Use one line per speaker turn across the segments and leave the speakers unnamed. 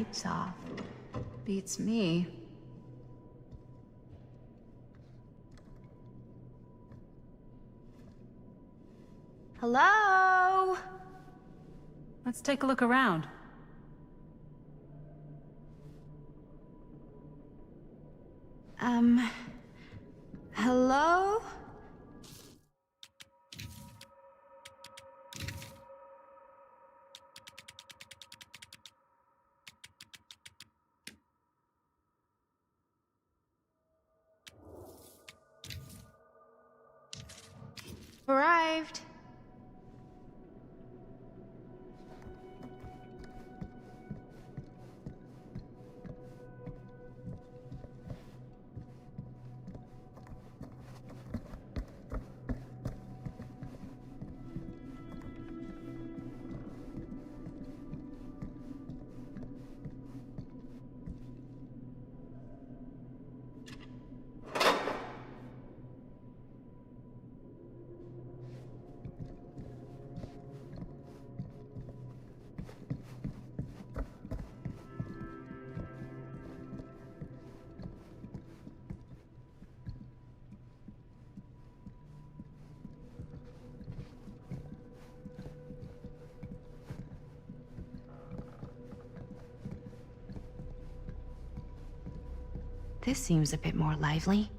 lights off. Beats me. Hello?
Let's take a look around.
Hello? Arrived. This seems a bit more lively.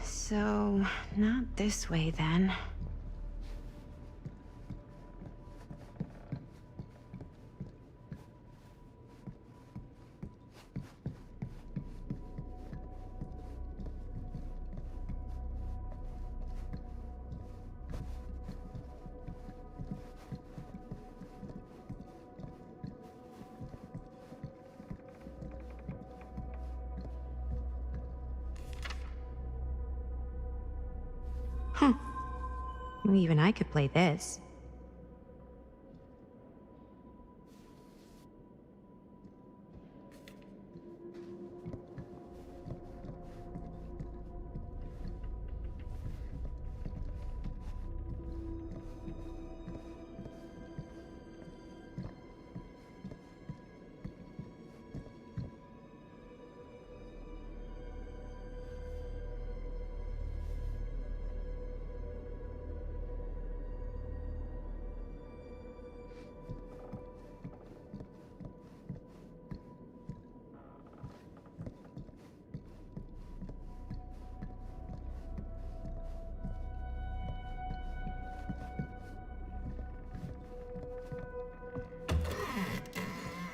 So, not this way then. Well, even I could play this.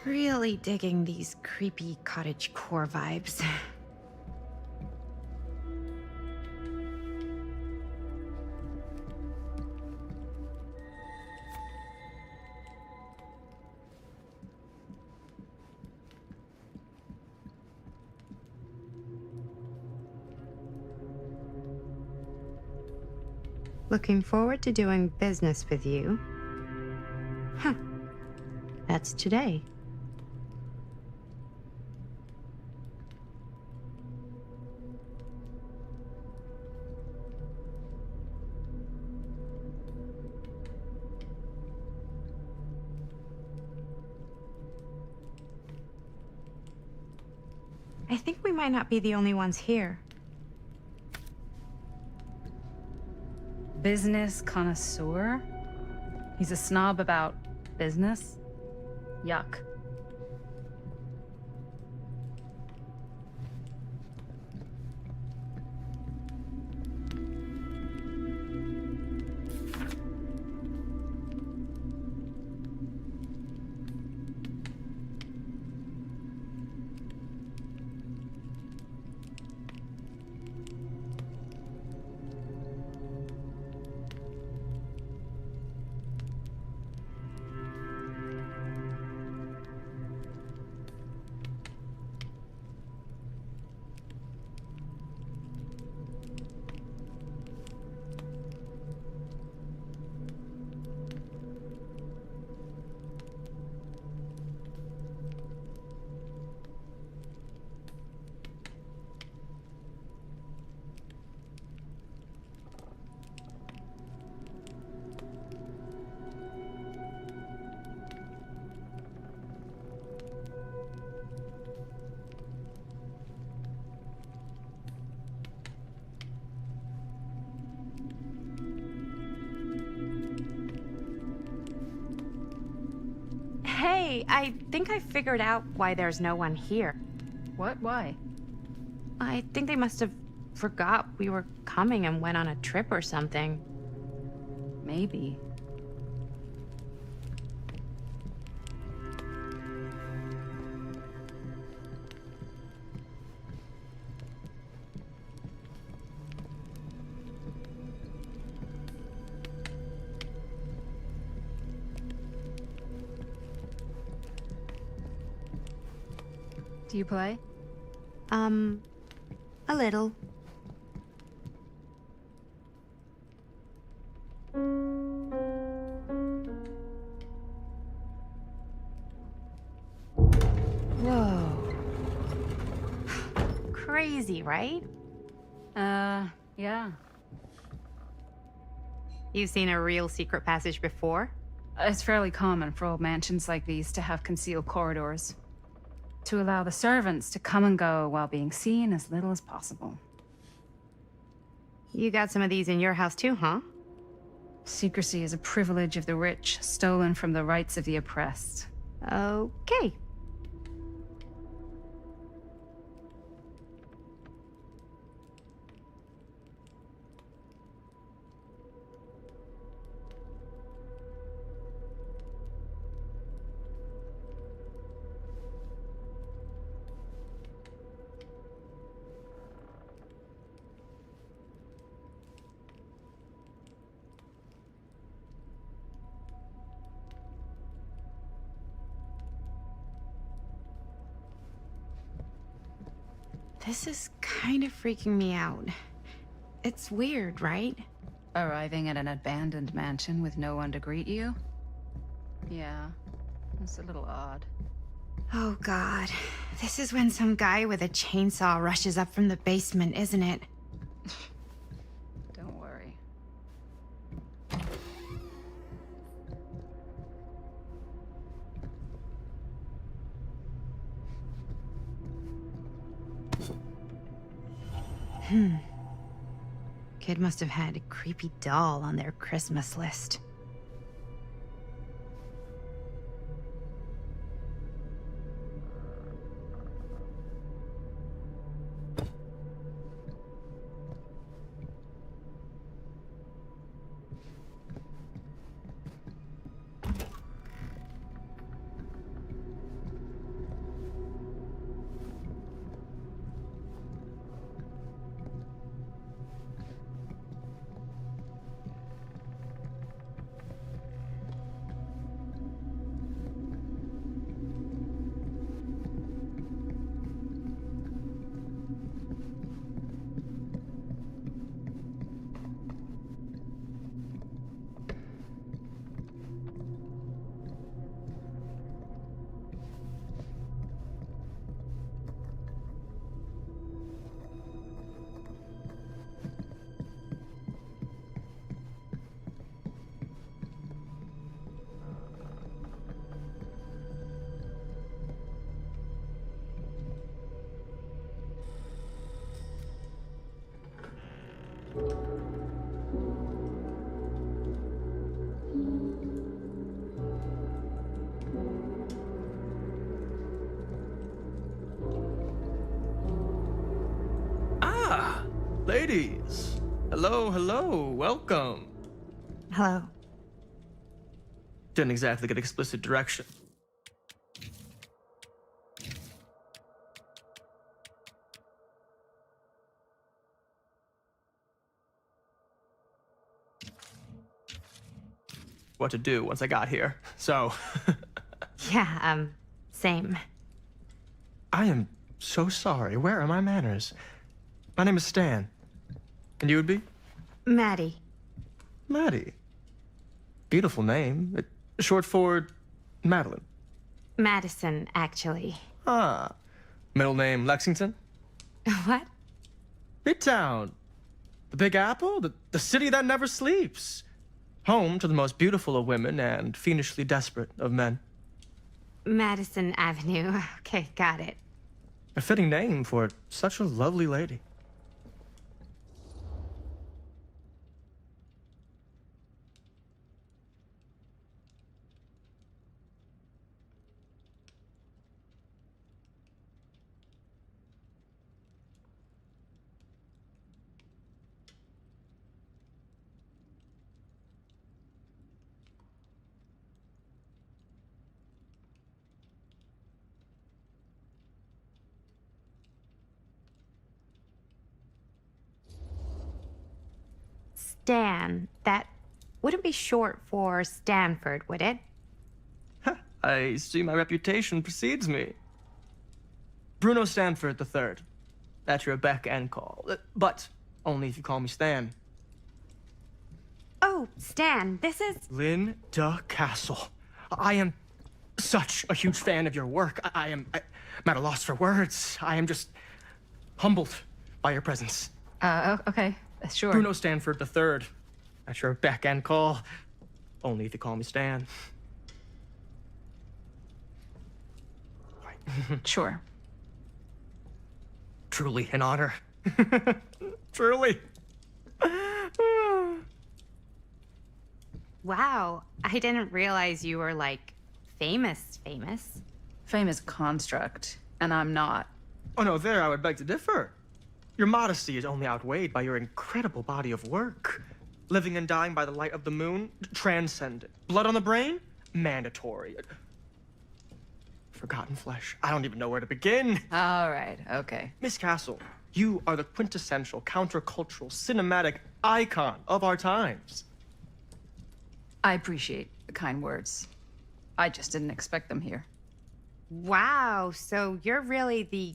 Really digging these creepy cottagecore vibes. Looking forward to doing business with you. Huh. That's today. I think we might not be the only ones here.
Business connoisseur? He's a snob about business? Yuck.
Hey, I think I figured out why there's no one here.
What? Why?
I think they must have forgot we were coming and went on a trip or something.
Maybe. Do you play?
A little. Whoa. Crazy, right?
Yeah.
You've seen a real secret passage before?
It's fairly common for old mansions like these to have concealed corridors, to allow the servants to come and go while being seen as little as possible.
You got some of these in your house too, huh?
Secrecy is a privilege of the rich, stolen from the rights of the oppressed.
Okay. This is kind of freaking me out. It's weird, right?
Arriving at an abandoned mansion with no one to greet you? Yeah, it's a little odd.
Oh God. This is when some guy with a chainsaw rushes up from the basement, isn't it?
Don't worry.
Kid must have had a creepy doll on their Christmas list.
Ah, ladies. Hello, hello, welcome.
Hello.
Didn't exactly get explicit direction. What to do once I got here, so.
Yeah, same.
I am so sorry. Where are my manners? My name is Stan. And you would be?
Maddie.
Maddie. Beautiful name. Short for Madeline.
Madison, actually.
Ah. Middle name Lexington?
What?
Midtown. The Big Apple? The city that never sleeps. Home to the most beautiful of women and fiendishly desperate of men.
Madison Avenue. Okay, got it.
A fitting name for such a lovely lady.
Stan. That wouldn't be short for Stanford, would it?
I see my reputation precedes me. Bruno Stanford III. At your beck and call. But only if you call me Stan.
Oh, Stan, this is...
Linda Castle. I am such a huge fan of your work. I'm at a loss for words. I am just humbled by your presence.
Okay, sure.
Bruno Stanford III. At your beck and call. Only if you call me Stan.
Sure.
Truly an honor. Truly.
Wow, I didn't realize you were, like, famous.
Fame is a construct, and I'm not.
Oh no, there I would beg to differ. Your modesty is only outweighed by your incredible body of work. Living and dying by the light of the moon, transcendent. Blood on the brain, mandatory. Forgotten flesh. I don't even know where to begin.
All right, okay.
Miss Castle, you are the quintessential countercultural cinematic icon of our times.
I appreciate the kind words. I just didn't expect them here.
Wow, so you're really the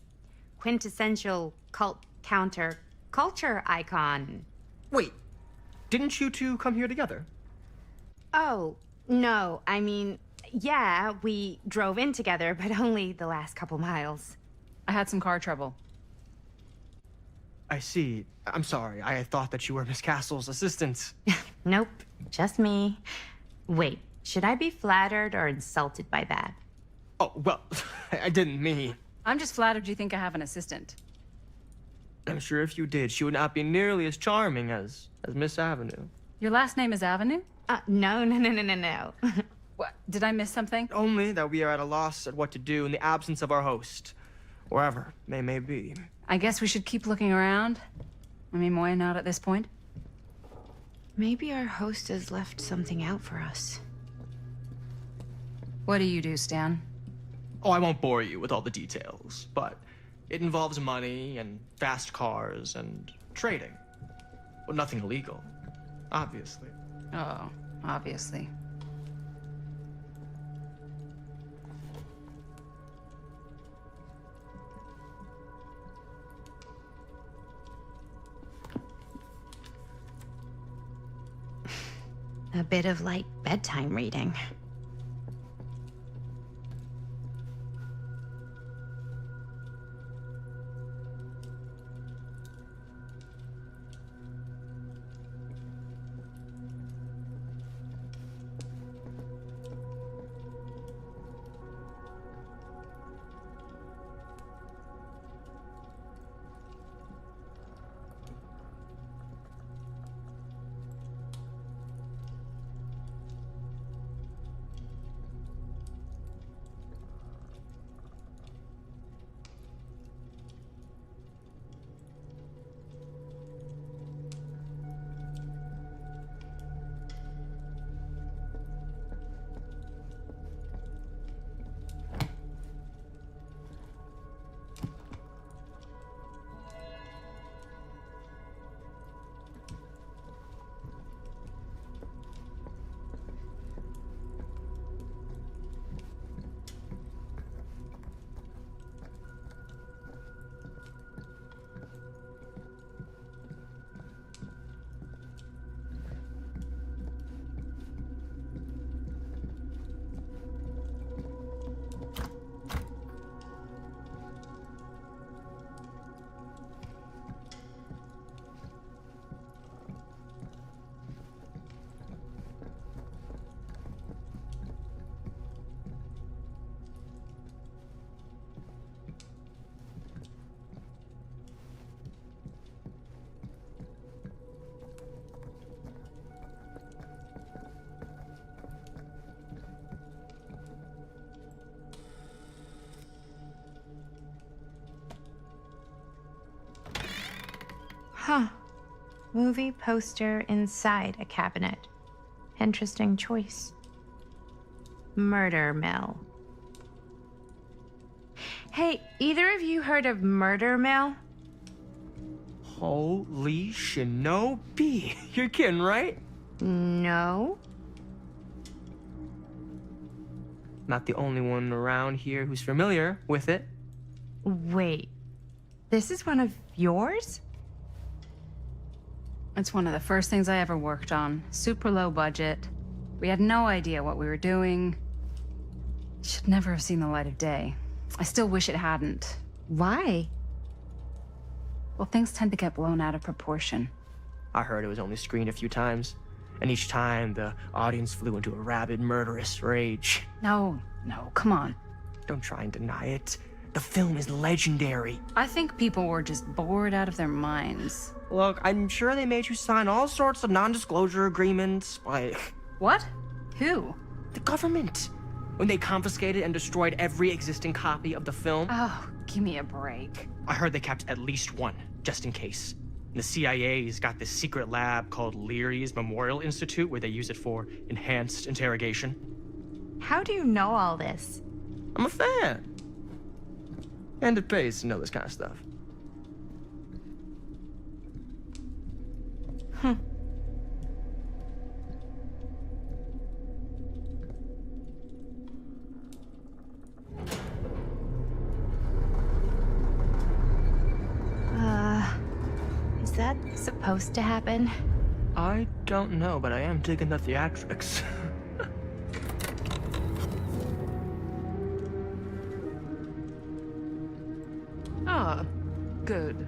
quintessential culture icon.
Wait, didn't you two come here together?
Oh, no, I mean, yeah, we drove in together, but only the last couple miles.
I had some car trouble.
I see. I'm sorry. I thought that you were Miss Castle's assistant.
Nope, just me. Wait, should I be flattered or insulted by that?
Oh, well, I didn't mean.
I'm just flattered you think I have an assistant.
I'm sure if you did, she would not be nearly as charming as Miss Avenue.
Your last name is Avenue?
No.
What? Did I miss something?
Only that we are at a loss at what to do in the absence of our host, wherever they may be.
I guess we should keep looking around. I mean, why not at this point?
Maybe our host has left something out for us.
What do you do, Stan?
Oh, I won't bore you with all the details, but it involves money and fast cars and trading. Well, nothing illegal, obviously.
Oh, obviously.
A bit of light bedtime reading. Huh. Movie poster inside a cabinet. Interesting choice. Murder Mill. Hey, either of you heard of Murder Mill?
Holy shinobi. You're kidding, right?
No.
Not the only one around here who's familiar with it.
Wait. This is one of yours?
It's one of the first things I ever worked on. Super low budget. We had no idea what we were doing. Should never have seen the light of day. I still wish it hadn't.
Why?
Well, things tend to get blown out of proportion.
I heard it was only screened a few times, and each time the audience flew into a rabid, murderous rage.
No, come on.
Don't try and deny it. The film is legendary.
I think people were just bored out of their minds.
Look, I'm sure they made you sign all sorts of non-disclosure agreements, like...
What? Who?
The government. When they confiscated and destroyed every existing copy of the film.
Oh, give me a break.
I heard they kept at least one, just in case. The CIA's got this secret lab called Leary's Memorial Institute where they use it for enhanced interrogation.
How do you know all this?
I'm a fan. And it pays to know this kind of stuff.
Is that supposed to happen?
I don't know, but I am digging the theatrics.
Ah, good.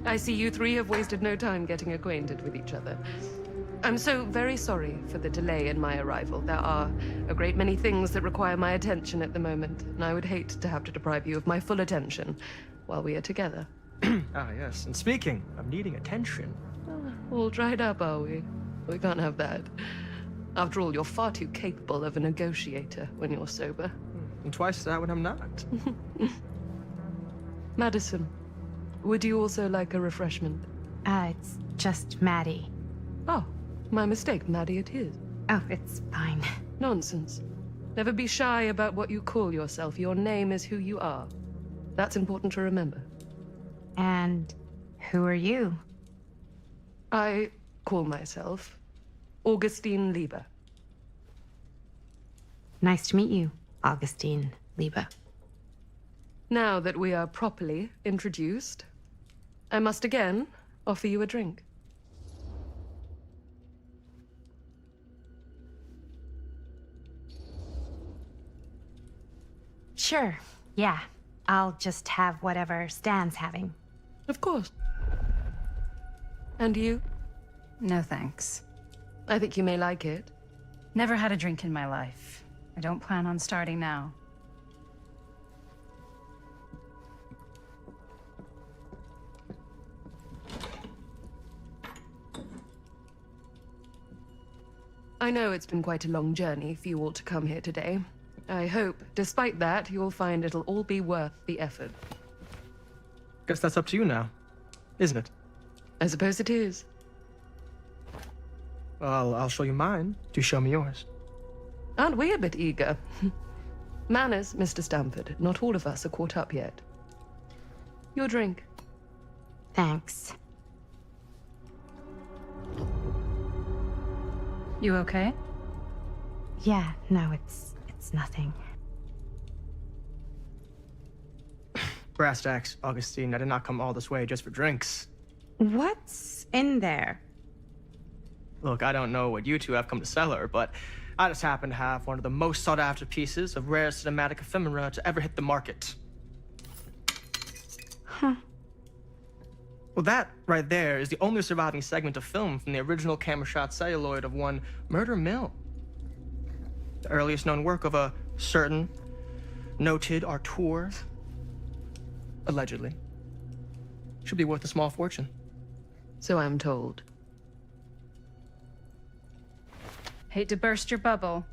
I see you three have wasted no time getting acquainted with each other. I'm so very sorry for the delay in my arrival. There are a great many things that require my attention at the moment, and I would hate to have to deprive you of my full attention while we are together.
Ah, yes. And speaking of needing attention.
All dried up, are we? We can't have that. After all, you're far too capable of a negotiator when you're sober.
And twice that when I'm not.
Madison, would you also like a refreshment?
It's just Maddie.
Oh, my mistake. Maddie it is.
Oh, it's fine.
Nonsense. Never be shy about what you call yourself. Your name is who you are. That's important to remember.
And who are you?
I call myself Augustine Lieber.
Nice to meet you, Augustine Lieber.
Now that we are properly introduced, I must again offer you a drink.
Sure, yeah. I'll just have whatever Stan's having.
Of course. And you?
No thanks.
I think you may like it.
Never had a drink in my life. I don't plan on starting now.
I know it's been quite a long journey for you all to come here today. I hope, despite that, you'll find it'll all be worth the effort.
Guess that's up to you now, isn't it?
I suppose it is.
Well, I'll show you mine. Do show me yours.
Aren't we a bit eager? Manners, Mr. Stamford. Not all of us are caught up yet. Your drink.
Thanks.
You okay?
Yeah, no, it's nothing.
Brass tacks, Augustine. I did not come all this way just for drinks.
What's in there?
Look, I don't know what you two have come to cellar, but I just happen to have one of the most sought-after pieces of rare cinematic ephemera to ever hit the market.
Huh.
Well, that right there is the only surviving segment of film from the original camera shot celluloid of one Murder Mill. The earliest known work of a certain noted auteur, allegedly. Should be worth a small fortune.
So I'm told.
Hate to burst your bubble.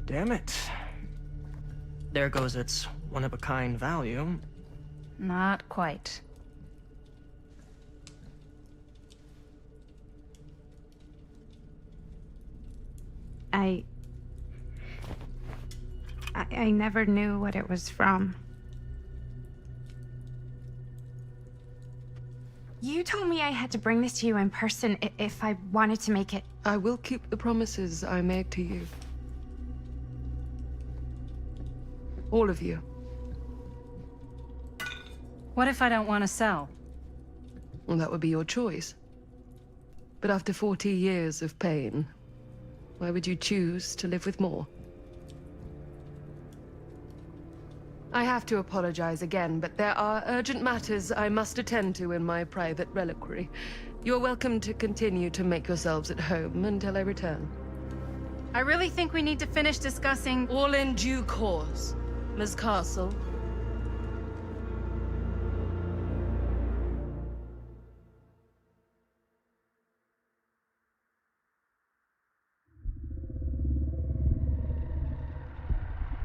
Damn it. There goes its one-of-a-kind value.
Not quite.
I never knew what it was from. You told me I had to bring this to you in person if I wanted to make it.
I will keep the promises I made to you. All of you.
What if I don't want to sell?
Well, that would be your choice. But after 40 years of pain, why would you choose to live with more? I have to apologize again, but there are urgent matters I must attend to in my private reliquary. You're welcome to continue to make yourselves at home until I return.
I really think we need to finish discussing...
All in due course, Ms. Castle.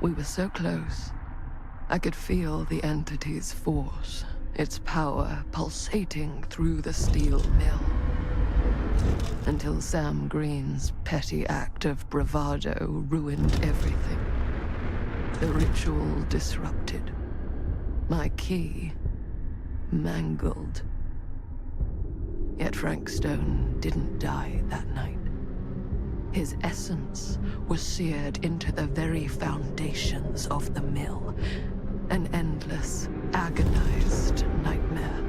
We were so close. I could feel the entity's force, its power pulsating through the steel mill. Until Sam Green's petty act of bravado ruined everything. The ritual disrupted. My key mangled. Yet Frank Stone didn't die that night. His essence was seared into the very foundations of the mill. An endless, agonized nightmare.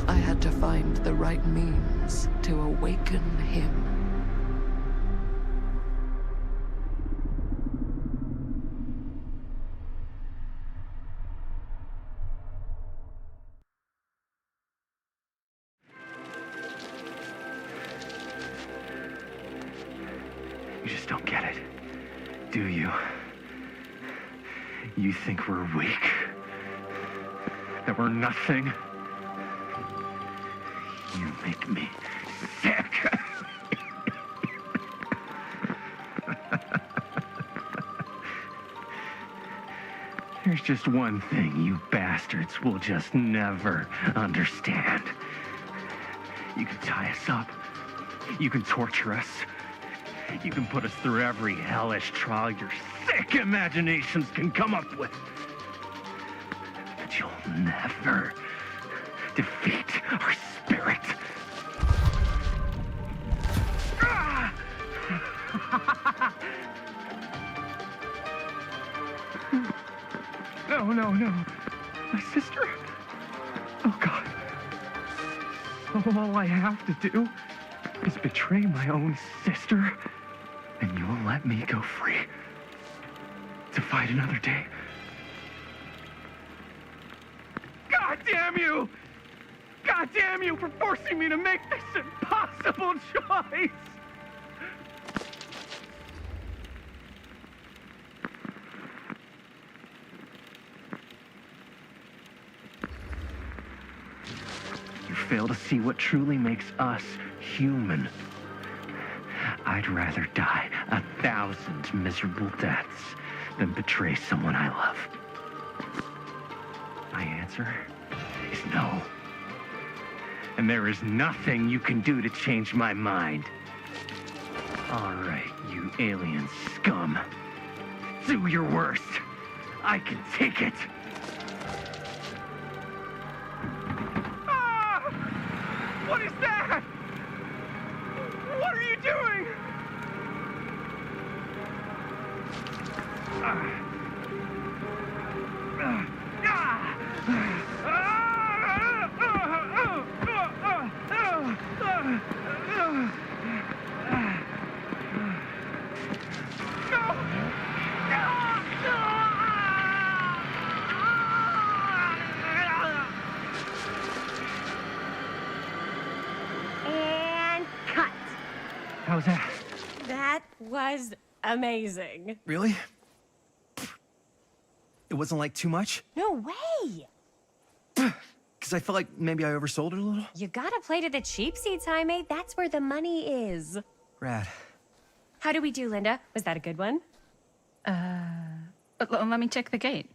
I had to find the right means to awaken him.
You just don't get it, do you? You think we're weak? That we're nothing? You make me sick. There's just one thing you bastards will just never understand. You can tie us up. You can torture us. You can put us through every hellish trial your sick imaginations can come up with. But you'll never defeat our spirit. Ah! No, no, no. My sister? Oh, God. So all I have to do is betray my own sister, and you'll let me go free to fight another day. God damn you! God damn you for forcing me to make this impossible choice! You fail to see what truly makes us human. I'd rather die 1,000 miserable deaths than betray someone I love. My answer is no. And there is nothing you can do to change my mind. All right, you alien scum. Do your worst. I can take it. Ah! What is that? What are you doing?
And cut.
How's that?
That was amazing.
Really? It wasn't like too much?
No way.
Because I felt like maybe I oversold it a little?
You gotta play to the cheap seats, Jaime. That's where the money is.
Rad.
How do we do, Linda? Was that a good one?
Let me check the gate.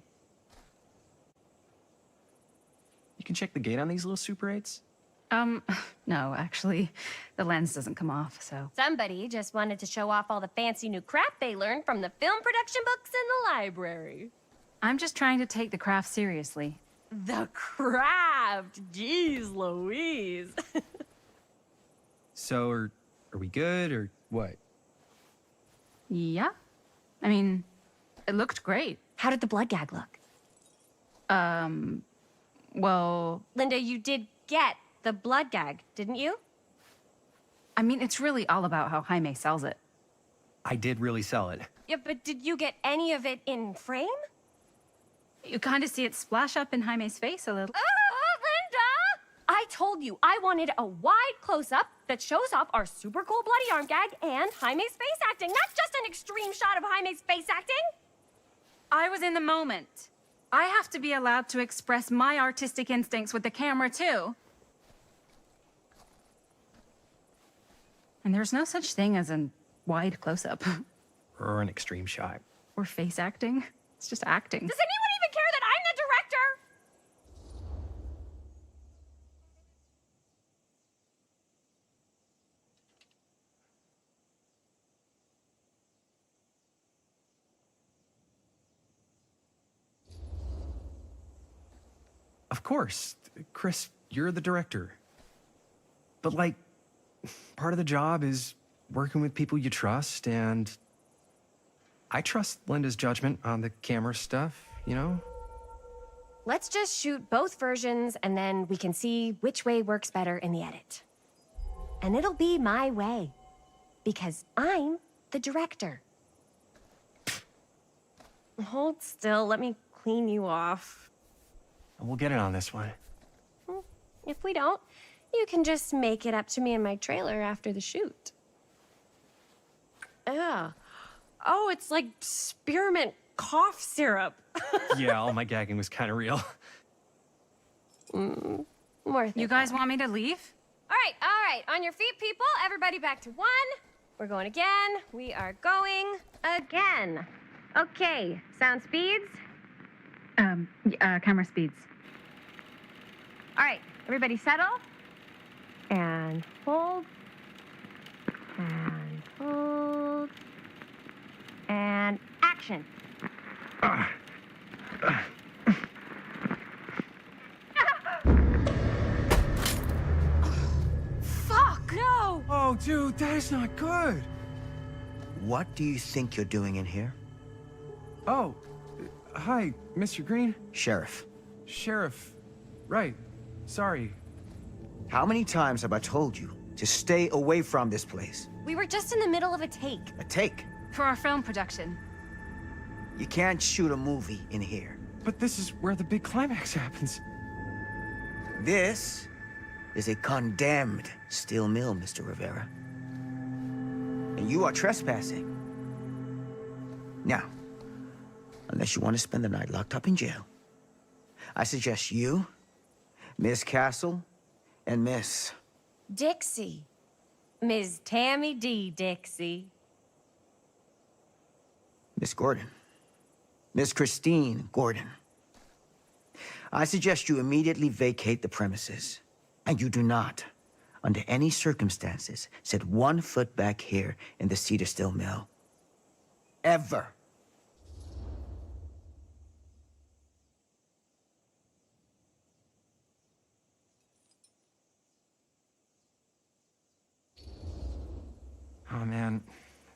You can check the gate on these little Super 8s?
No, actually, the lens doesn't come off, so...
Somebody just wanted to show off all the fancy new crap they learned from the film production books in the library.
I'm just trying to take the craft seriously.
The craft. Jeez Louise.
So, are we good or what?
Yeah. I mean, it looked great.
How did the blood gag look?
Well,
Linda, you did get the blood gag, didn't you?
I mean, it's really all about how Jaime sells it.
I did really sell it.
Yeah, but did you get any of it in frame?
You kind of see it splash up in Jaime's face a little.
Linda! I told you I wanted a wide close-up that shows off our super cool bloody arm gag and Jaime's face acting, not just an extreme shot of Jaime's face acting.
I was in the moment. I have to be allowed to express my artistic instincts with the camera, too. And there's no such thing as a wide close-up.
Or an extreme shot.
Or face acting. It's just acting.
Does anyone even care that I'm the director?
Of course. Chris, you're the director. But, like, part of the job is working with people you trust, and I trust Linda's judgment on the camera stuff, you know?
Let's just shoot both versions and then we can see which way works better in the edit. And it'll be my way. Because I'm the director. Hold still, let me clean you off.
We'll get it on this one.
If we don't, you can just make it up to me in my trailer after the shoot. Yeah. Oh, it's like spearmint cough syrup.
Yeah, all my gagging was kind of real.
Worth
You
it,
guys
though.
want me to leave?
All right. On your feet, people. Everybody back to one. We're going again. We are going again. Okay, sound speeds.
Camera speeds.
All right, everybody settle. And hold. And hold. And action. Fuck! No!
Oh, dude, that is not good.
What do you think you're doing in here?
Oh, hi, Mr. Green.
Sheriff,
Sheriff. Right. Sorry.
how many times have I told you to stay away from this place?
We were just in the middle of a take.
A take.
For our film production.
You can't shoot a movie in here.
But this is where the big climax happens.
This is a condemned steel mill, Mr. Rivera. And you are trespassing. Now, unless you want to spend the night locked up in jail, I suggest you, Miss Castle, and Miss...
Dixie. Ms. Tammy D. Dixie.
Miss Gordon. Miss Christine Gordon. I suggest you immediately vacate the premises. And you do not, under any circumstances, set 1 foot back here in the Cedar Steel Mill. Ever.
Oh, man.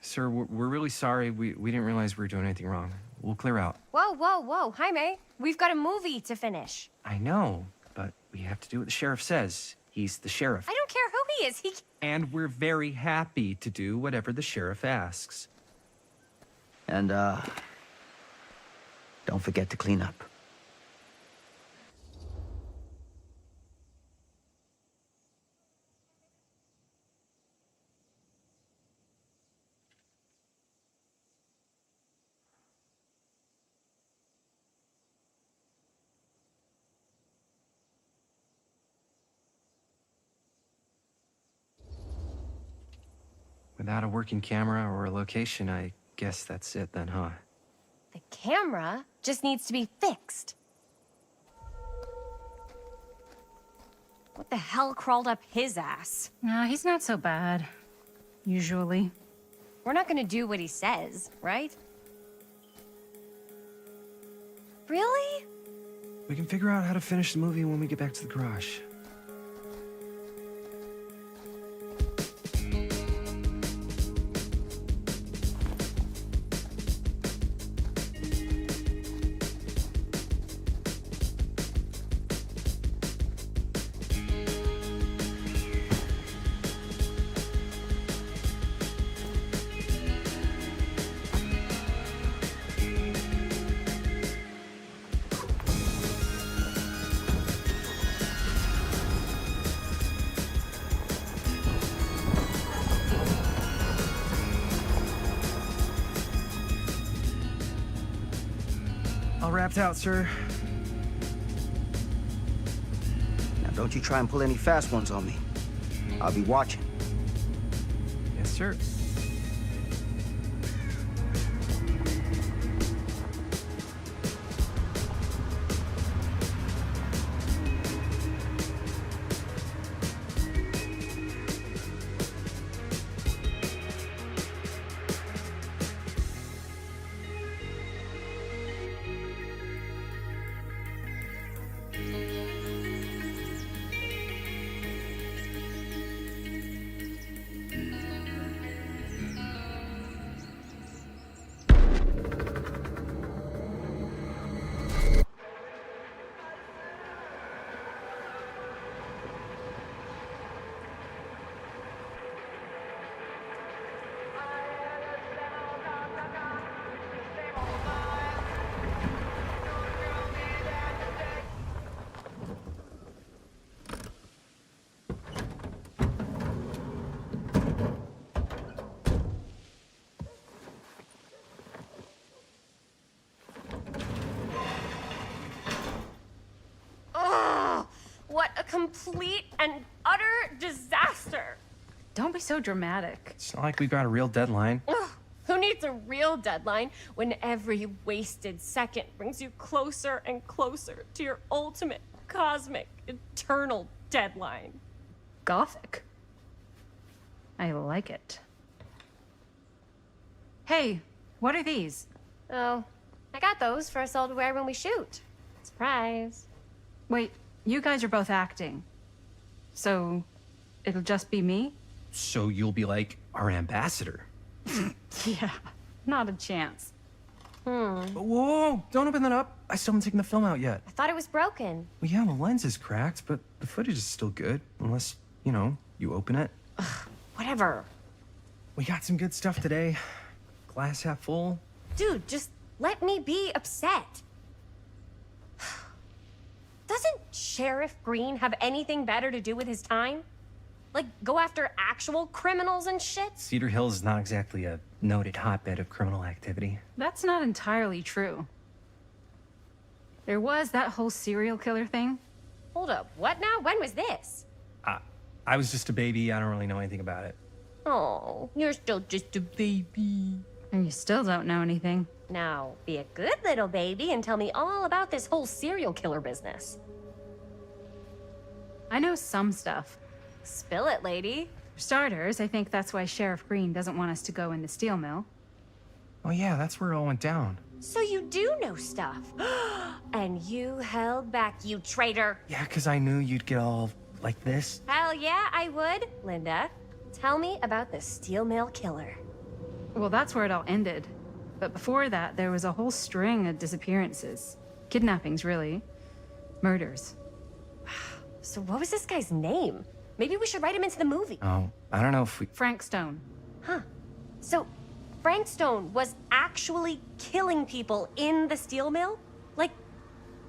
Sir, we're really sorry. We didn't realize we were doing anything wrong. We'll clear out.
Whoa. Jaime, we've got a movie to finish.
I know, but we have to do what the sheriff says. He's the sheriff.
I don't care who he is.
And we're very happy to do whatever the sheriff asks.
And, don't forget to clean up.
Without a working camera or a location, I guess that's it then, huh?
The camera just needs to be fixed. What the hell crawled up his ass?
Nah, he's not so bad. Usually.
We're not gonna do what he says, right? Really?
We can figure out how to finish the movie when we get back to the garage. All wrapped out, sir.
Now, don't you try and pull any fast ones on me. I'll be watching.
Yes, sir.
What a complete and utter disaster!
Don't be so dramatic.
It's not like we've got a real deadline.
Ugh, who needs a real deadline when every wasted second brings you closer and closer to your ultimate, cosmic, eternal deadline?
Gothic. I like it. Hey, what are these?
Oh, I got those for us all to wear when we shoot. Surprise.
Wait, you guys are both acting. So, it'll just be me?
So you'll be like our ambassador.
Yeah, not a chance.
Whoa, don't open that up. I still haven't taken the film out yet.
I thought it was broken.
Well, yeah, the lens is cracked, but the footage is still good. Unless, you know, you open it.
Whatever.
We got some good stuff today. Glass half full.
Dude, just let me be upset. Doesn't Sheriff Green have anything better to do with his time? Like, go after actual criminals and shit?
Cedar Hills is not exactly a noted hotbed of criminal activity.
That's not entirely true. There was that whole serial killer thing.
Hold up, what now? When was this?
I was just a baby. I don't really know anything about it.
Oh, you're still just a baby.
And you still don't know anything.
Now, be a good little baby and tell me all about this whole serial killer business.
I know some stuff.
Spill it, lady.
For starters, I think that's why Sheriff Green doesn't want us to go in the steel mill.
Oh yeah, that's where it all went down.
So you do know stuff. And you held back, you traitor.
Yeah, because I knew you'd get all like this.
Hell yeah, I would. Linda, tell me about the steel mill killer.
Well, that's where it all ended. But before that, there was a whole string of disappearances. Kidnappings, really. Murders.
So what was this guy's name? Maybe we should write him into the movie.
Oh, I don't know if we...
Frank Stone.
Huh. So Frank Stone was actually killing people in the steel mill? Like,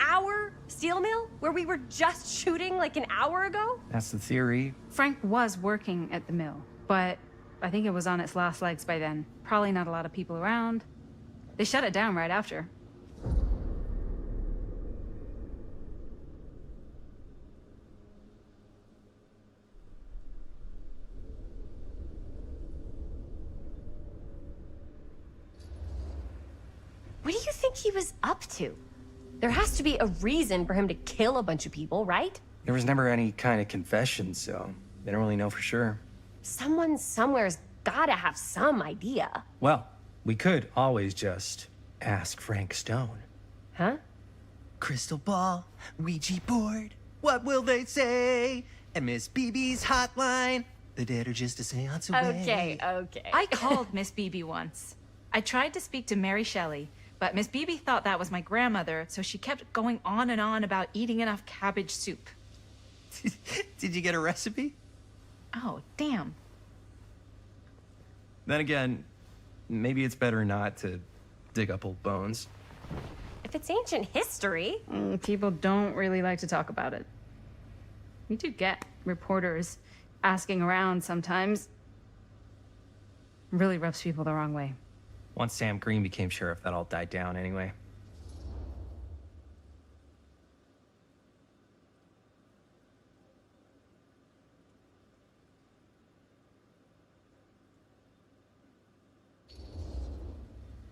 our steel mill? Where we were just shooting like an hour ago?
That's the theory.
Frank was working at the mill, but I think it was on its last legs by then. Probably not a lot of people around. They shut it down right after.
What do you think he was up to? There has to be a reason for him to kill a bunch of people, right?
There was never any kind of confession, so they don't really know for sure.
Someone somewhere's gotta have some idea.
Well, we could always just ask Frank Stone.
Huh?
Crystal ball, Ouija board, what will they say? And Miss BB's hotline, the dead are just a seance away.
Okay.
I called Miss Beebe once. I tried to speak to Mary Shelley, but Miss Beebe thought that was my grandmother, so she kept going on and on about eating enough cabbage soup.
Did you get a recipe?
Oh, damn.
Then again, maybe it's better not to dig up old bones.
If it's ancient history.
People don't really like to talk about it. We do get reporters asking around sometimes. Really rubs people the wrong way.
Once Sam Green became sheriff, that all died down anyway.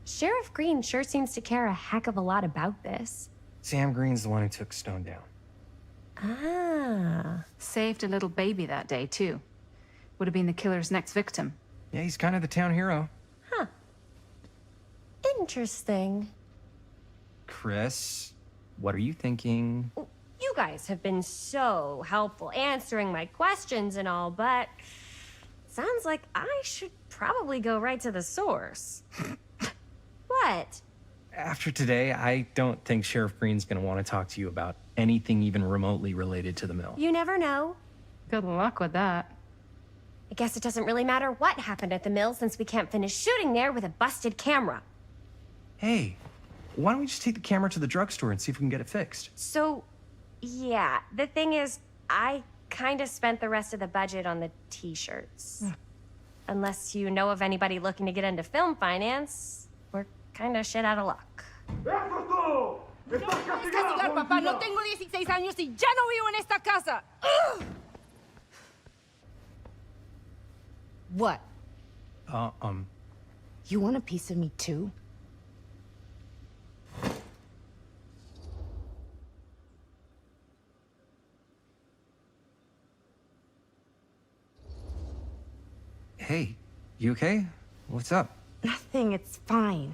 Sheriff Green sure seems to care a heck of a lot about this.
Sam Green's the one who took Stone down.
Ah.
Saved a little baby that day, too. Would have been the killer's next victim.
Yeah, he's kind of the town hero.
Huh. Interesting.
Chris, what are you thinking?
You guys have been so helpful answering my questions and all, but sounds like I should probably go right to the source. What?
After today, I don't think Sheriff Green's gonna want to talk to you about anything even remotely related to the mill.
You never know.
Good luck with that.
I guess it doesn't really matter what happened at the mill since we can't finish shooting there with a busted camera.
Hey, why don't we just take the camera to the drugstore and see if we can get it fixed?
So, yeah, the thing is, I kind of spent the rest of the budget on the t-shirts. Unless you know of anybody looking to get into film finance, we're kind of shit out of luck.
Castigar, papá. No tengo 16 años y ya no vivo en esta casa. Ugh!
What?
Um,
You want a piece of me too?
hey, you okay? What's up?
Nothing, it's fine.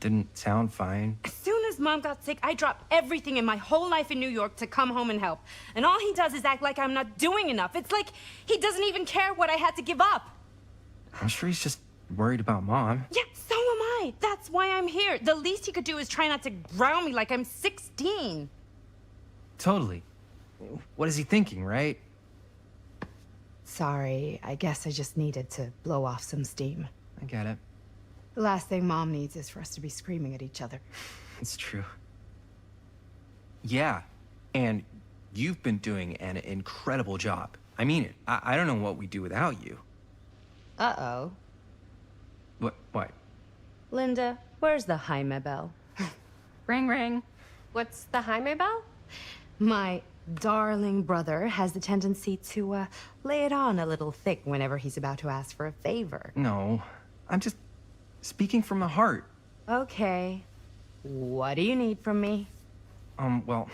Didn't sound fine.
As soon as Mom got sick, I dropped everything in my whole life in New York to come home and help. And all he does is act like I'm not doing enough. It's like he doesn't even care what I had to give up.
I'm sure he's just worried about Mom.
Yeah, so am I. That's why I'm here. The least he could do is try not to ground me like I'm 16.
Totally. What is he thinking, right?
Sorry, I guess I just needed to blow off some steam.
I get it.
The last thing Mom needs is for us to be screaming at each other.
It's true. Yeah, and you've been doing an incredible job. I mean it. I don't know what we'd do without you.
Uh-oh.
What?
Linda, where's the Jaime bell?
Ring, ring.
What's the Jaime bell?
My darling brother has the tendency to, lay it on a little thick whenever he's about to ask for a favor.
No, I'm just speaking from the heart.
Okay. What do you need from me?
Well,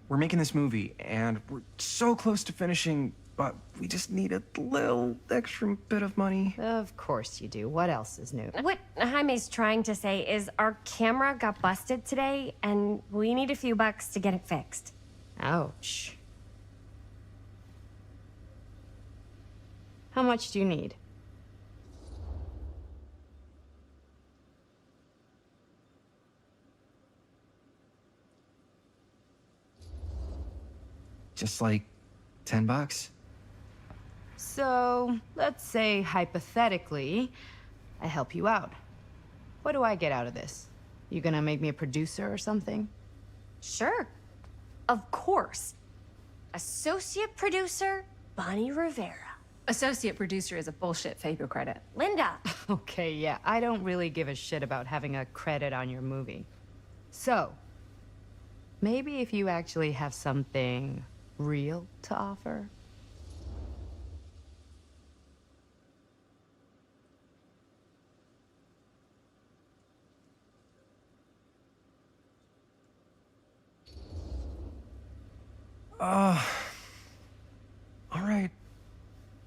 we're making this movie, and we're so close to finishing, but we just need a little extra bit of money.
Of course you do. What else is new?
What Jaime's trying to say is our camera got busted today, and we need a few bucks to get it fixed.
Ouch. How much do you need?
Just like $10.
So, let's say hypothetically, I help you out. What do I get out of this? You gonna make me a producer or something?
Sure. Of course. Associate producer, Bonnie Rivera.
Associate producer is a bullshit favor credit.
Linda.
Okay, yeah, I don't really give a shit about having a credit on your movie. So, maybe if you actually have something real to offer?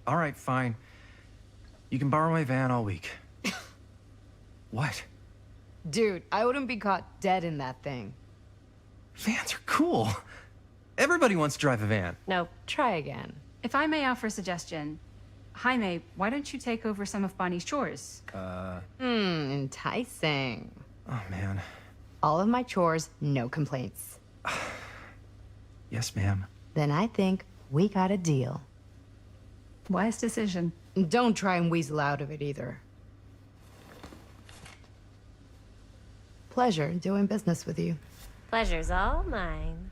All right, fine. You can borrow my van all week. What?
Dude, I wouldn't be caught dead in that thing.
Vans are cool. Everybody wants to drive a van.
No.
Try again.
If I may offer a suggestion, Jaime, why don't you take over some of Bonnie's chores?
Enticing.
Oh, man.
All of my chores, no complaints.
Yes, ma'am.
Then I think we got a deal.
Wise decision.
Don't try and weasel out of it either. Pleasure doing business with you.
Pleasure's all mine.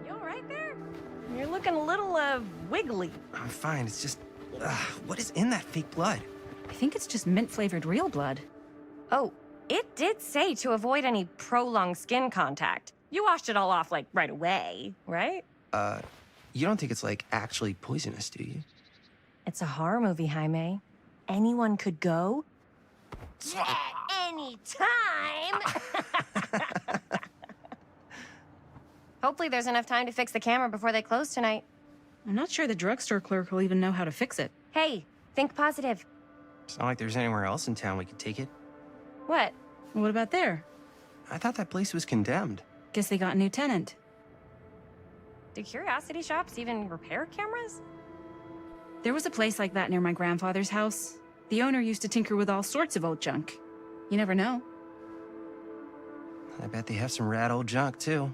You all right there? You're looking a little, wiggly.
I'm fine. It's just, what is in that fake blood?
I think it's just mint-flavored real blood.
Oh, it did say to avoid any prolonged skin contact. You washed it all off, like, right away, right?
You don't think it's, like, actually poisonous, do you?
It's a horror movie, Jaime. Anyone could go. Yeah, anytime! Hopefully there's enough time to fix the camera before they close tonight.
I'm not sure the drugstore clerk will even know how to fix it.
Hey, think positive.
It's not like there's anywhere else in town we could take it.
What?
What about there?
I thought that place was condemned.
Guess they got a new tenant.
Do curiosity shops even repair cameras?
There was a place like that near my grandfather's house. The owner used to tinker with all sorts of old junk. You never know.
I bet they have some rad old junk, too.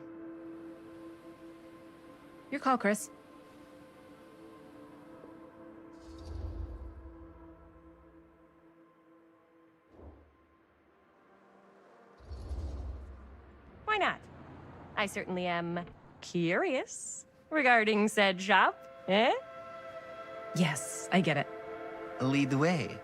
Your call, Chris.
Why not? I certainly am curious regarding said shop, eh?
Yes, I get it.
Lead the way.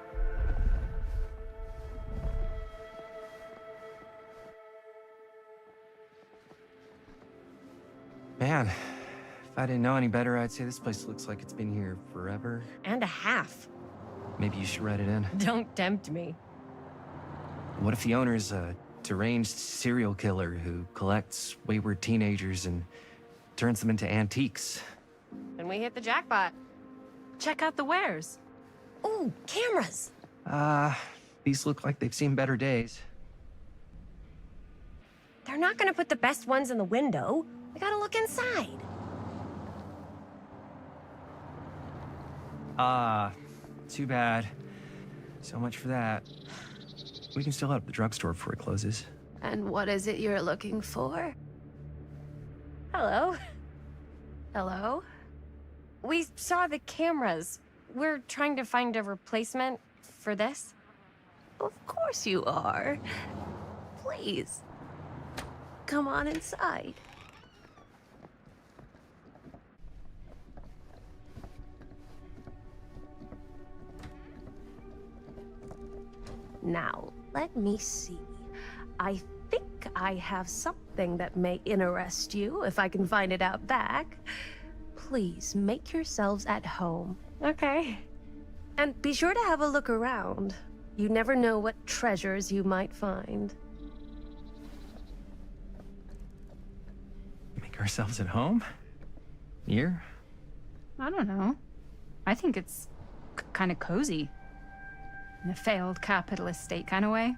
Man, if I didn't know any better, I'd say this place looks like it's been here forever.
And a half.
Maybe you should write it in.
Don't tempt me.
What if the owner's a deranged serial killer who collects wayward teenagers and turns them into antiques?
Then we hit the jackpot.
Check out the wares.
Ooh, cameras!
These look like they've seen better days.
They're not gonna put the best ones in the window. We gotta look inside.
Too bad. So much for that. We can still head up the drugstore before it closes.
And what is it you're looking for?
Hello.
Hello?
We saw the cameras. We're trying to find a replacement for this.
Of course you are. Please. Come on inside. Now, let me see. I think I have something that may interest you, if I can find it out back. Please make yourselves at home.
Okay.
And be sure to have a look around. You never know what treasures you might find.
Make ourselves at home? Here?
I don't know. I think it's kind of cozy. In a failed capitalist state kind of way.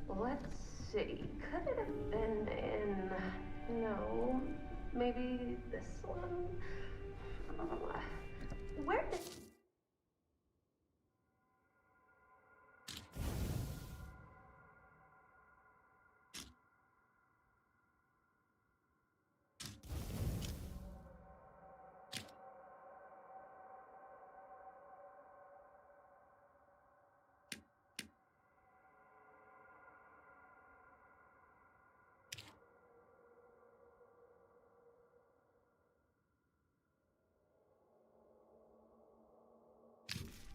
Let's see. Could it have been in... No. Maybe this one? Where did...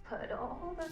Put all the